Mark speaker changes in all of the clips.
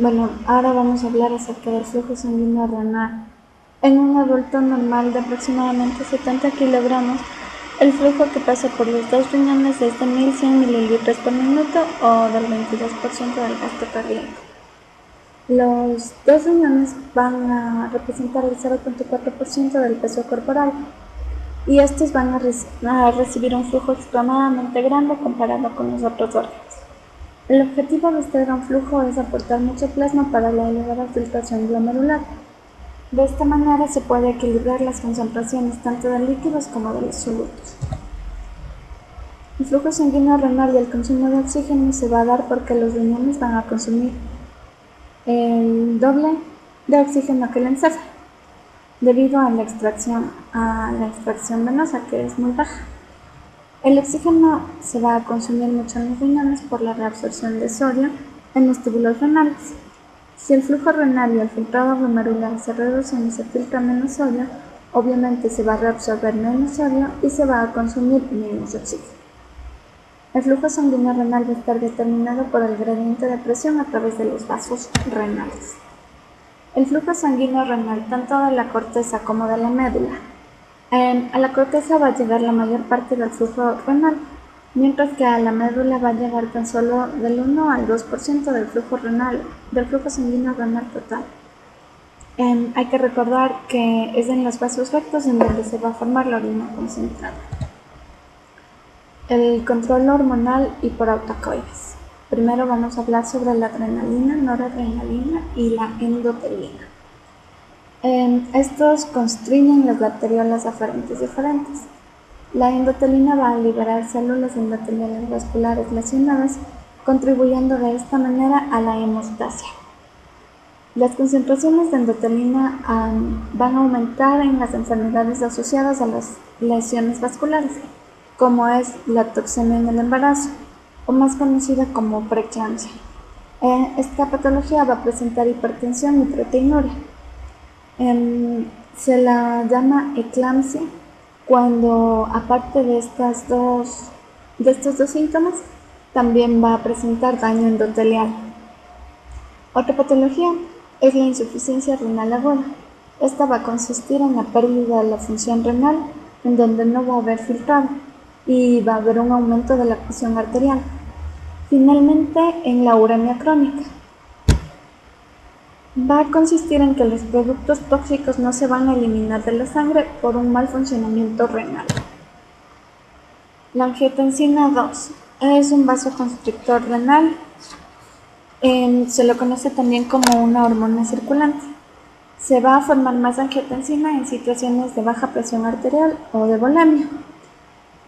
Speaker 1: Bueno, ahora vamos a hablar acerca del flujo sanguíneo renal. En un adulto normal de aproximadamente 70 kilogramos, el flujo que pasa por los dos riñones es de 1100 mililitros por minuto o del 22% del gasto cardíaco. Los dos riñones van a representar el 0.4% del peso corporal y estos van a recibir un flujo extremadamente grande comparado con los otros órganos. El objetivo de este gran flujo es aportar mucho plasma para la elevada filtración glomerular. De esta manera se puede equilibrar las concentraciones tanto de líquidos como de los solutos. El flujo sanguíneo renal y el consumo de oxígeno se va a dar porque los riñones van a consumir el doble de oxígeno que el encéfalo, debido a la extracción venosa, que es muy baja. El oxígeno se va a consumir mucho en los riñones por la reabsorción de sodio en los túbulos renales. Si el flujo renal y el filtrado glomerular se reducen y se filtra menos sodio, obviamente se va a reabsorber menos sodio y se va a consumir menos oxígeno. El flujo sanguíneo renal va a estar determinado por el gradiente de presión a través de los vasos renales. El flujo sanguíneo renal, tanto de la corteza como de la médula, a la corteza va a llegar la mayor parte del flujo renal, mientras que a la médula va a llegar tan solo del 1 al 2% del flujo sanguíneo renal total. Hay que recordar que es en los vasos rectos en donde se va a formar la orina concentrada. El control hormonal y por autocoides. Primero vamos a hablar sobre la adrenalina, noradrenalina y la endotelina. Estos constriñen las arteriolas aferentes diferentes. La endotelina va a liberar células endoteliales vasculares lesionadas, contribuyendo de esta manera a la hemostasia. Las concentraciones de endotelina van a aumentar en las enfermedades asociadas a las lesiones vasculares, como es la toxemia en el embarazo, o más conocida como preeclampsia. Esta patología va a presentar hipertensión y proteinuria. Se la llama eclampsia cuando, aparte de estos dos síntomas, también va a presentar daño endotelial. Otra patología es la insuficiencia renal aguda. Esta va a consistir en la pérdida de la función renal, en donde no va a haber filtrado y va a haber un aumento de la presión arterial. Finalmente, en la uremia crónica, va a consistir en que los productos tóxicos no se van a eliminar de la sangre por un mal funcionamiento renal. La angiotensina 2 es un vasoconstrictor renal. Se lo conoce también como una hormona circulante. Se va a formar más angiotensina en situaciones de baja presión arterial o de volemia.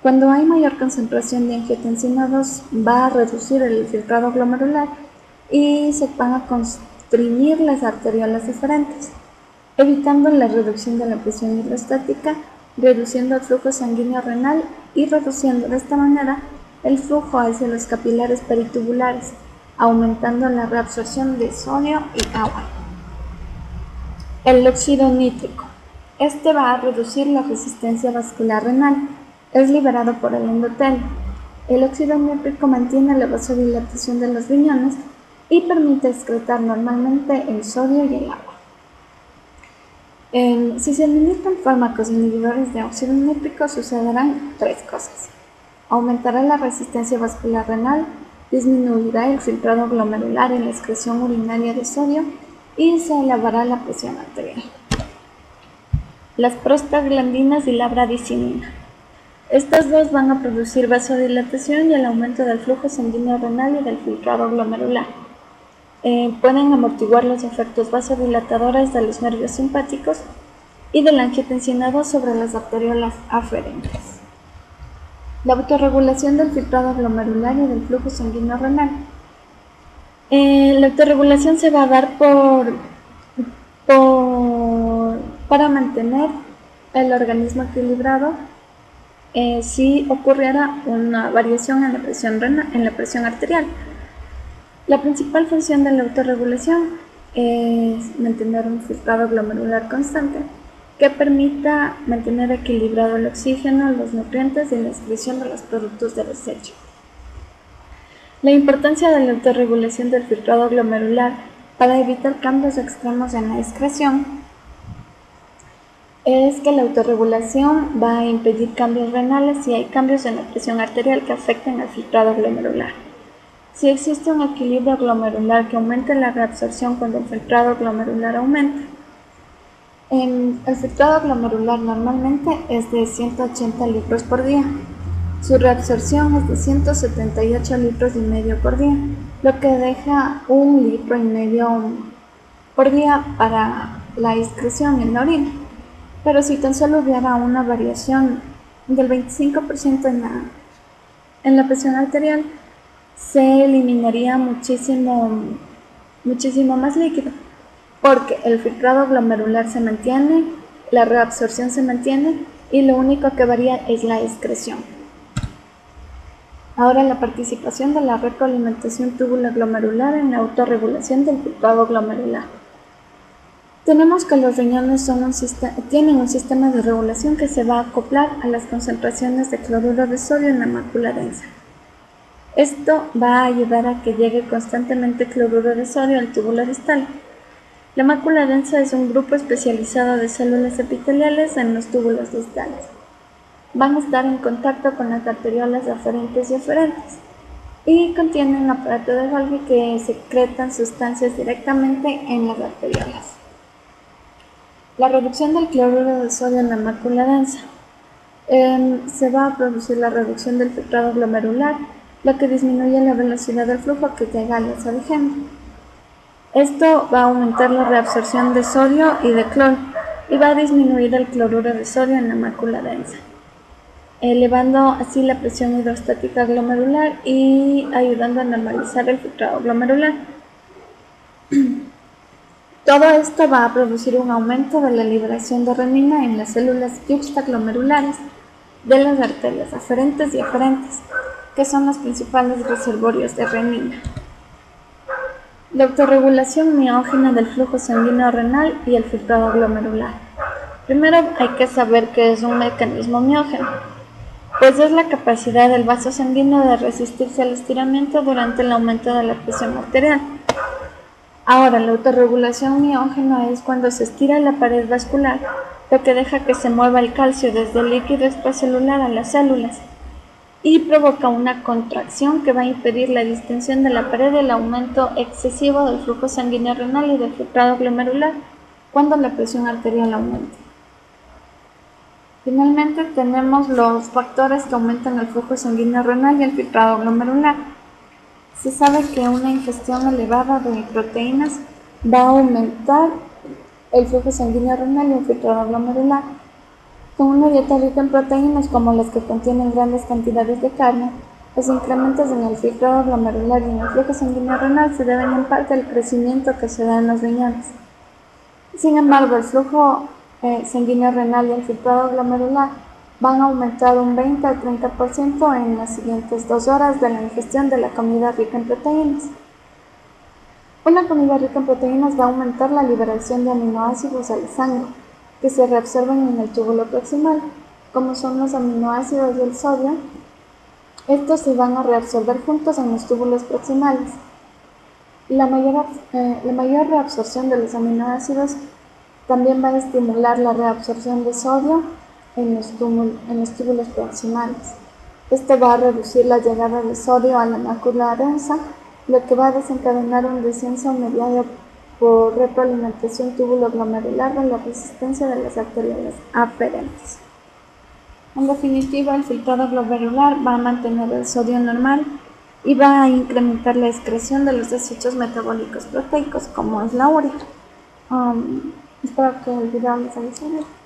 Speaker 1: Cuando hay mayor concentración de angiotensina 2, va a reducir el filtrado glomerular y se van a constreñir las arteriolas diferentes, evitando la reducción de la presión hidrostática, reduciendo el flujo sanguíneo renal y reduciendo de esta manera el flujo hacia los capilares peritubulares, aumentando la reabsorción de sodio y agua. El óxido nítrico. Este va a reducir la resistencia vascular renal. Es liberado por el endotelio. El óxido nítrico mantiene la vasodilatación de los riñones y permite excretar normalmente el sodio y el agua. Si se administran fármacos inhibidores de óxido nítrico, sucederán tres cosas. Aumentará la resistencia vascular renal, disminuirá el filtrado glomerular y la excreción urinaria de sodio y se elevará la presión arterial. Las prostaglandinas y la bradicinina. Estas dos van a producir vasodilatación y el aumento del flujo sanguíneo renal y del filtrado glomerular. Pueden amortiguar los efectos vasodilatadores de los nervios simpáticos y de la angiotensina 2 sobre las arteriolas aferentes. La autorregulación del filtrado glomerular y del flujo sanguíneo renal. La autorregulación se va a dar para mantener el organismo equilibrado si ocurriera una variación en la presión arterial. La principal función de la autorregulación es mantener un filtrado glomerular constante que permita mantener equilibrado el oxígeno, los nutrientes y la excreción de los productos de desecho. La importancia de la autorregulación del filtrado glomerular para evitar cambios extremos en la excreción es que la autorregulación va a impedir cambios renales si hay cambios en la presión arterial que afecten al filtrado glomerular. Si existe un equilibrio glomerular que aumente la reabsorción cuando el filtrado glomerular aumenta. El filtrado glomerular normalmente es de 180 litros por día. Su reabsorción es de 178 litros y medio por día, lo que deja 1,5 litros por día para la excreción en la orina. Pero si tan solo hubiera una variación del 25% en la presión arterial, se eliminaría muchísimo más líquido, porque el filtrado glomerular se mantiene, la reabsorción se mantiene y lo único que varía es la excreción. Ahora, la participación de la retroalimentación tubulo-glomerular en la autorregulación del filtrado glomerular. Tenemos que los riñones tienen un sistema de regulación que se va a acoplar a las concentraciones de cloruro de sodio en la mácula densa. Esto va a ayudar a que llegue constantemente cloruro de sodio al túbulo distal. La mácula densa es un grupo especializado de células epiteliales en los túbulos distales. Van a estar en contacto con las arteriolas aferentes y eferentes y contienen un aparato de Golgi que secretan sustancias directamente en las arteriolas. La reducción del cloruro de sodio en la mácula densa. Se va a producir la reducción del filtrado glomerular, lo que disminuye la velocidad del flujo que llega al vaso de Henle. Esto va a aumentar la reabsorción de sodio y de cloro y va a disminuir el cloruro de sodio en la mácula densa, elevando así la presión hidrostática glomerular y ayudando a normalizar el filtrado glomerular. Todo esto va a producir un aumento de la liberación de renina en las células yuxtaglomerulares de las arterias aferentes y eferentes, que son los principales reservorios de renina. La autorregulación miógena del flujo sanguíneo renal y el filtrado glomerular. Primero hay que saber qué es un mecanismo miógeno, pues es la capacidad del vaso sanguíneo de resistirse al estiramiento durante el aumento de la presión arterial. Ahora, la autorregulación miógena es cuando se estira la pared vascular, lo que deja que se mueva el calcio desde el líquido extracelular a las células y provoca una contracción que va a impedir la distensión de la pared y el aumento excesivo del flujo sanguíneo renal y del filtrado glomerular cuando la presión arterial aumenta. Finalmente, tenemos los factores que aumentan el flujo sanguíneo renal y el filtrado glomerular. Se sabe que una ingestión elevada de proteínas va a aumentar el flujo sanguíneo renal y el filtrado glomerular. Con una dieta rica en proteínas como las que contienen grandes cantidades de carne, los incrementos en el filtrado glomerular y en el flujo sanguíneo renal se deben en parte al crecimiento que se da en los riñones. Sin embargo, el flujo sanguíneo renal y el filtrado glomerular van a aumentar un 20 al 30% en las siguientes 2 horas de la ingestión de la comida rica en proteínas. Una comida rica en proteínas va a aumentar la liberación de aminoácidos a la sangre, que se reabsorben en el túbulo proximal, como son los aminoácidos y el sodio. Estos se van a reabsorber juntos en los túbulos proximales. La mayor reabsorción de los aminoácidos también va a estimular la reabsorción de sodio en los túbulos proximales. Esto va a reducir la llegada de sodio a la mácula densa, lo que va a desencadenar un descenso mediado por retroalimentación túbulo-glomerular de la resistencia de las arterias aferentes. En definitiva, el filtrado glomerular va a mantener el sodio normal y va a incrementar la excreción de los desechos metabólicos proteicos, como es la urea. Espero que el video les haya servido.